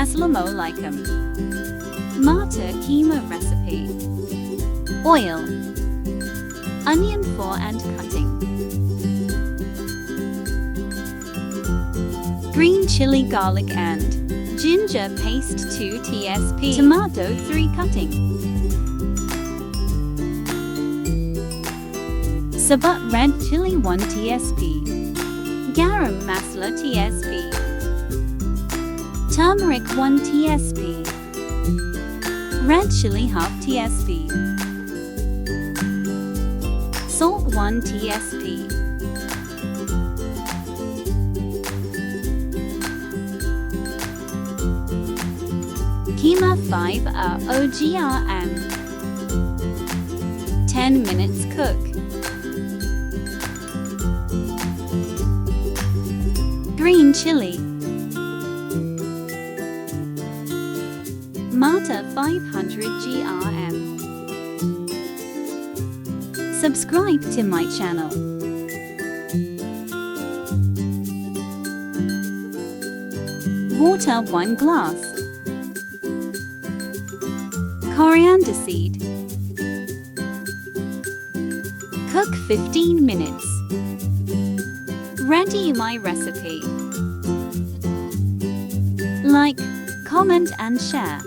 Assalamu alaikum. Matr qeema recipe. Oil, onion 4 and cutting, green chili, garlic and ginger paste 2 tsp, tomato 3 cutting, sabat red chili 1 tsp, garam masala tsp, turmeric 1 tsp, red chili half tsp, salt 1 tsp, qeema 5 ogm, 10 minutes cook. Green chili, matr 500 grm. Subscribe to my channel. Water 1 glass. Coriander seed. Cook 15 minutes. Ready my recipe. Like, comment and share.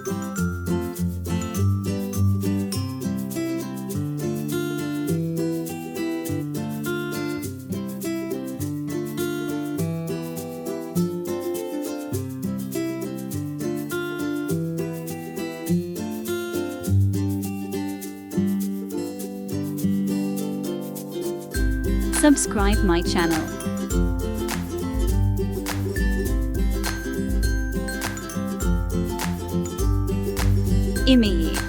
Subscribe my channel. Qeema.